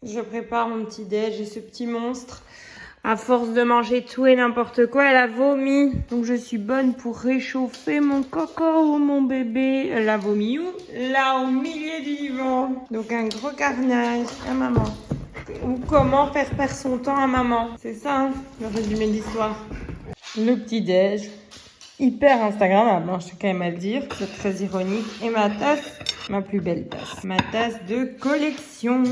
Je prépare mon petit déj et ce petit monstre, à force de manger tout et n'importe quoi, elle a vomi. Donc je suis bonne pour réchauffer mon coco, mon bébé. Elle a vomi où? Là, au milieu du divan. Donc un gros carnage à maman. Ou comment faire perdre son temps à maman. C'est ça, hein, le résumé de l'histoire. Le petit déj. Hyper Instagrammable, hein, je tiens quand même à le dire. C'est très ironique. Et ma tasse, ma plus belle tasse. Ma tasse de collection.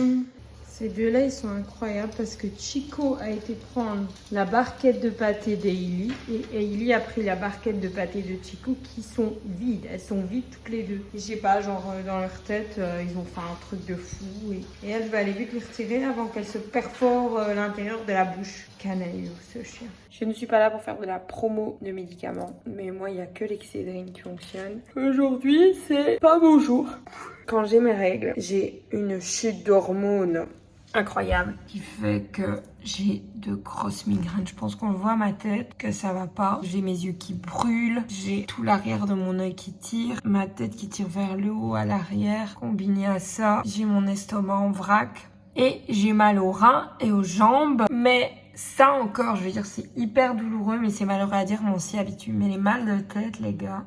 Ces deux-là, ils sont incroyables parce que Chico a été prendre la barquette de pâté d'Hailey et Hailey a pris la barquette de pâté de Chico qui sont vides. Elles sont vides toutes les deux. Et je sais pas, genre dans leur tête, ils ont fait un truc de fou. Et elle va aller vite les retirer avant qu'elle se perfore l'intérieur de la bouche. Canaillou, ce chien. Je ne suis pas là pour faire de la promo de médicaments, mais moi, il n'y a que l'Excédrine qui fonctionne. Aujourd'hui, c'est pas mon jour. Quand j'ai mes règles, j'ai une chute d'hormones incroyable qui fait que j'ai de grosses migraines. Je pense qu'on le voit à ma tête, que ça va pas. J'ai mes yeux qui brûlent, j'ai tout l'arrière de mon œil qui tire, ma tête qui tire vers le haut à l'arrière. Combiné à ça, j'ai mon estomac en vrac et j'ai mal aux reins et aux jambes. Mais ça encore, je veux dire, c'est hyper douloureux, mais c'est malheureux à dire, mais on s'y habitue. Mais les mal de tête, les gars,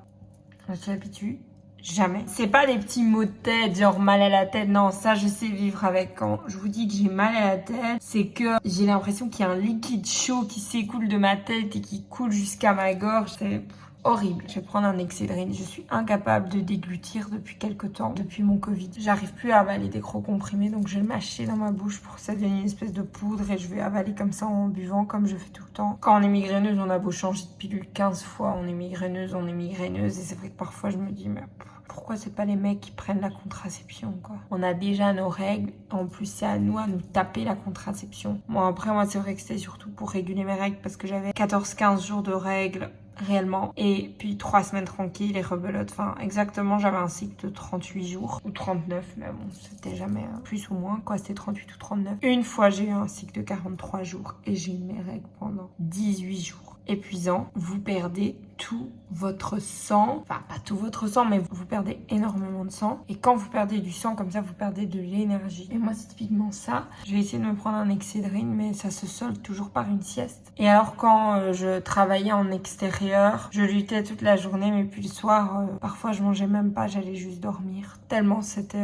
on s'y habitue jamais. C'est pas des petits maux de tête, genre mal à la tête. Non, ça, je sais vivre avec. Quand je vous dis que j'ai mal à la tête, c'est que j'ai l'impression qu'il y a un liquide chaud qui s'écoule de ma tête et qui coule jusqu'à ma gorge. C'est horrible. Je vais prendre un Excédrine. Je suis incapable de déglutir depuis quelque temps, depuis mon Covid. J'arrive plus à avaler des gros comprimés, donc je vais le mâcher dans ma bouche pour que ça devienne une espèce de poudre et je vais avaler comme ça en buvant, comme je fais tout le temps. Quand on est migraineuse, on a beau changer de pilule 15 fois, on est migraineuse. Et c'est vrai que parfois je me dis, mais pourquoi c'est pas les mecs qui prennent la contraception, quoi? On a déjà nos règles, en plus c'est à nous taper la contraception. Bon, après, moi, c'est vrai que c'était surtout pour réguler mes règles parce que j'avais 14-15 jours de règles réellement, et puis 3 semaines tranquilles et rebelote. Enfin, exactement, j'avais un cycle de 38 jours ou 39, mais bon, c'était jamais plus ou moins, quoi, c'était 38 ou 39. Une fois, j'ai eu un cycle de 43 jours et j'ai eu mes règles pendant 18 jours. Épuisant, vous perdez tout votre sang, enfin pas tout votre sang, mais vous perdez énormément de sang, et quand vous perdez du sang comme ça, vous perdez de l'énergie. Et moi, c'est typiquement ça. Je vais essayer de me prendre un Excédrine, mais ça se solde toujours par une sieste. Et alors quand je travaillais en extérieur, je luttais toute la journée, mais puis le soir, parfois je mangeais même pas, j'allais juste dormir. Tellement c'est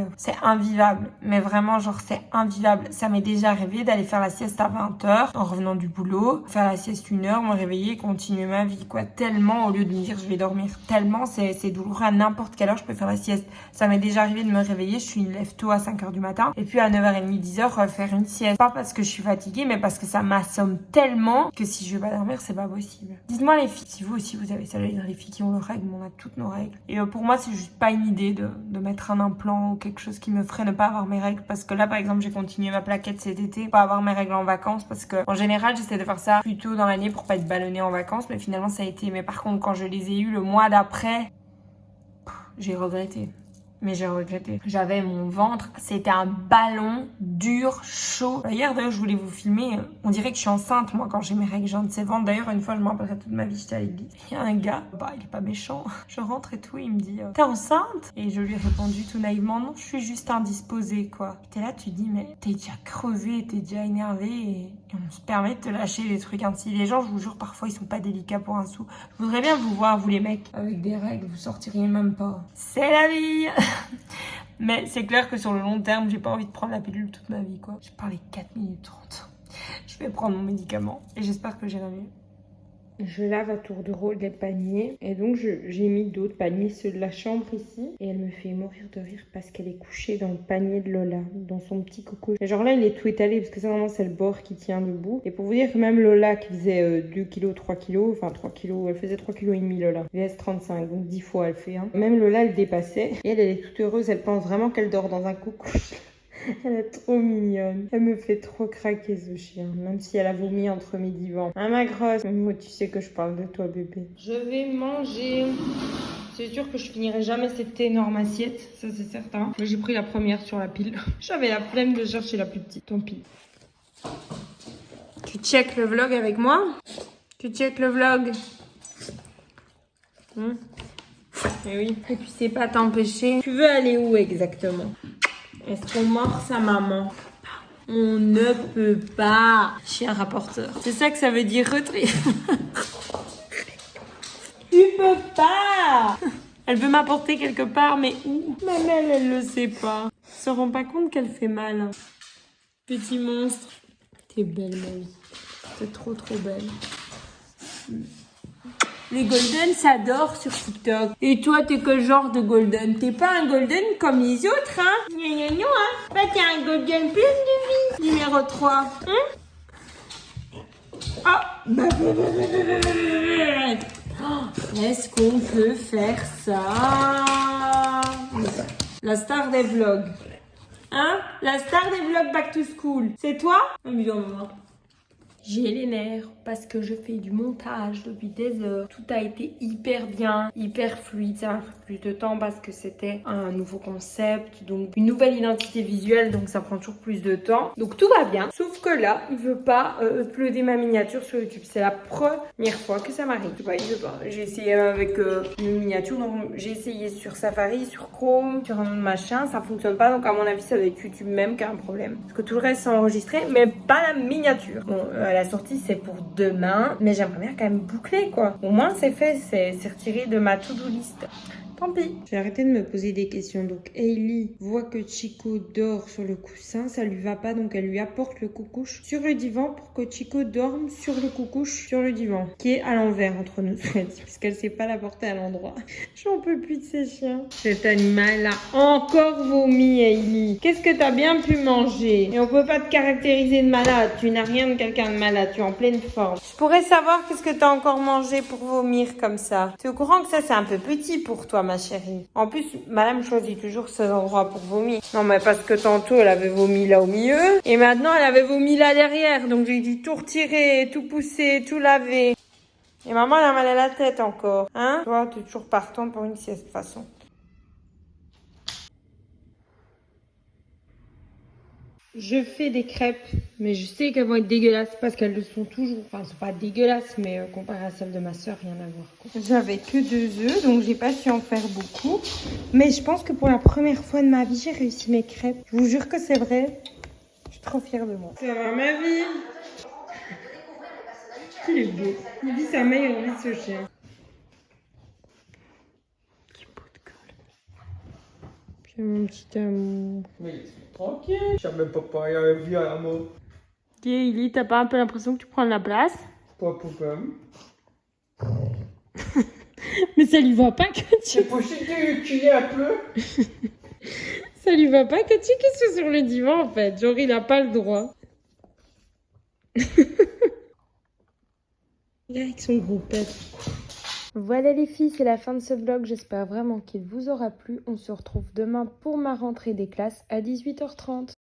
invivable, mais vraiment genre c'est invivable. Ça m'est déjà arrivé d'aller faire la sieste à 20h en revenant du boulot, faire la sieste 1h, me réveiller, continuer ma vie, quoi. Tellement, au lieu de me dire je vais dormir, tellement c'est douloureux. À n'importe quelle heure je peux faire la sieste. Ça m'est déjà arrivé de me réveiller, je suis une lève tôt à 5h du matin, et puis à 9h30, 10h faire une sieste. Pas parce que je suis fatiguée, mais parce que ça m'assomme tellement que si je vais pas dormir, c'est pas possible. Dites-moi les filles, si vous aussi vous avez ça, les filles qui ont leurs règles, on a toutes nos règles. Et pour moi, c'est juste pas une idée de mettre un implant ou quelque chose qui me ferait ne pas avoir mes règles, parce que là par exemple j'ai continué ma plaquette cet été pour pas avoir mes règles en vacances, parce que en général j'essaie de faire ça plus tôt dans l'année pour pas être ballonnée en vacances, mais finalement ça a été. Mais par contre quand je les ai eu le mois d'après, j'ai regretté. Mais j'ai regretté. J'avais mon ventre, c'était un ballon dur, chaud. Hier d'ailleurs je voulais vous filmer, on dirait que je suis enceinte moi quand j'ai mes règles, j'ai un de ces ventres. D'ailleurs une fois je me rappellerai toute ma vie, j'étais à l'église. Il y a un gars, il est pas méchant. Je rentre et tout, il me dit t'es enceinte? Et je lui ai répondu tout naïvement non, je suis juste indisposée quoi. T'es là, tu dis mais t'es déjà crevé, t'es déjà énervé et on se permet de te lâcher des trucs ainsi. Les gens, je vous jure, parfois ils sont pas délicats pour un sou. Je voudrais bien vous voir, vous les mecs, avec des règles, vous sortiriez même pas. C'est la vie. Mais c'est clair que sur le long terme, j'ai pas envie de prendre la pilule toute ma vie, quoi. J'ai parlé 4 minutes 30. Je vais prendre mon médicament et j'espère que j'irai mieux. Je lave à tour de rôle les paniers et donc j'ai mis d'autres paniers, ceux de la chambre ici, et elle me fait mourir de rire parce qu'elle est couchée dans le panier de Lola, dans son petit coco. Et genre là il est tout étalé parce que ça vraiment c'est le bord qui tient debout. Et pour vous dire que même Lola qui faisait 2 kg, 3 kg, enfin 3 kg, elle faisait 3 kg et demi Lola, VS 35, donc 10 fois elle fait. Même Lola elle dépassait et elle est toute heureuse, elle pense vraiment qu'elle dort dans un coucou. Elle est trop mignonne. Elle me fait trop craquer ce chien, même si elle a vomi entre mes divans. Ah ma grosse, moi tu sais que je parle de toi bébé. Je vais manger. C'est sûr que je finirai jamais cette énorme assiette, ça c'est certain. Mais j'ai pris la première sur la pile. J'avais la flemme de chercher la plus petite, tant pis. Tu check le vlog avec moi? Tu check le vlog? Eh oui. Et puis c'est pas t'empêcher. Tu veux aller où exactement? Est-ce qu'on mord sa maman? On ne peut pas. Chien rapporteur. C'est ça que ça veut dire retrait. Tu peux pas. Elle veut m'apporter quelque part, mais où? Ma mère, elle le sait pas. Elle se rend pas compte qu'elle fait mal. Petit monstre. T'es belle, ma vie. T'es trop belle. Les golden s'adorent sur TikTok. Et toi, t'es quel genre de golden? T'es pas un golden comme les autres, hein? Gna gna gna, hein? Bah, t'es un golden plein de vie. Numéro 3. Est-ce qu'on peut faire ça? La star des vlogs. Hein? La star des vlogs back to school. C'est toi? Amusant, maman. J'ai les nerfs parce que je fais du montage depuis des heures. Tout a été hyper bien, hyper fluide. Ça m'a pris plus de temps parce que c'était un nouveau concept, donc une nouvelle identité visuelle, donc ça prend toujours plus de temps. Donc tout va bien, sauf que là, il veut pas uploader ma miniature sur YouTube. C'est la première fois que ça m'arrive. Il veut pas. J'ai essayé avec une miniature, donc j'ai essayé sur Safari, sur Chrome, sur un autre machin. Ça fonctionne pas, donc à mon avis, ça doit être YouTube même qui a un problème. Parce que tout le reste c'est enregistré, mais pas la miniature. Bon, la sortie c'est pour demain, mais j'aimerais bien quand même boucler quoi. Au moins c'est fait, c'est retiré de ma to-do list. Tant pis. J'ai arrêté de me poser des questions. Donc Hailey voit que Chico dort sur le coussin, ça lui va pas, donc elle lui apporte le coucouche sur le divan pour que Chico dorme sur le coucouche sur le divan, qui est à l'envers entre nous, puisqu'elle sait pas la porter à l'endroit. J'en peux plus de ces chiens. Cet animal a encore vomi, Hailey. Qu'est-ce que t'as bien pu manger? Et on peut pas te caractériser de malade. Tu n'as rien de quelqu'un de malade. Tu es en pleine forme. Je pourrais savoir qu'est-ce que t'as encore mangé pour vomir comme ça. Tu es au courant que ça c'est un peu petit pour toi, ma chérie. En plus, madame choisit toujours ses endroits pour vomir. Non, mais parce que tantôt, elle avait vomi là au milieu. Et maintenant, elle avait vomi là derrière. Donc, j'ai dû tout retirer, tout pousser, tout laver. Et maman, elle a mal à la tête encore. Hein? Toi, t'es toujours partant pour une sieste, de toute façon. Je fais des crêpes, mais je sais qu'elles vont être dégueulasses parce qu'elles le sont toujours. Enfin, elles sont pas dégueulasses, mais comparé à celles de ma soeur, rien à voir. J'avais que 2 œufs, donc j'ai pas su en faire beaucoup. Mais je pense que pour la première fois de ma vie, j'ai réussi mes crêpes. Je vous jure que c'est vrai. Je suis trop fière de moi. Ça va, ma vie? Il est beau. Il dit sa meilleure vie, ce chien. Petit pot de colle. Puis mon petit amour. Mais tranquille, je savais même pas il y avait vu à la mort. Hailey, t'as pas un peu l'impression que tu prends de la place? Pas pour problème. Mais ça lui va pas que tu... C'est possible qu'il y ait un peu. Ça lui va pas que tu sois sur le divan en fait. Genre il a pas le droit. Il est avec son gros pet. Voilà les filles, c'est la fin de ce vlog. J'espère vraiment qu'il vous aura plu. On se retrouve demain pour ma rentrée des classes à 18h30.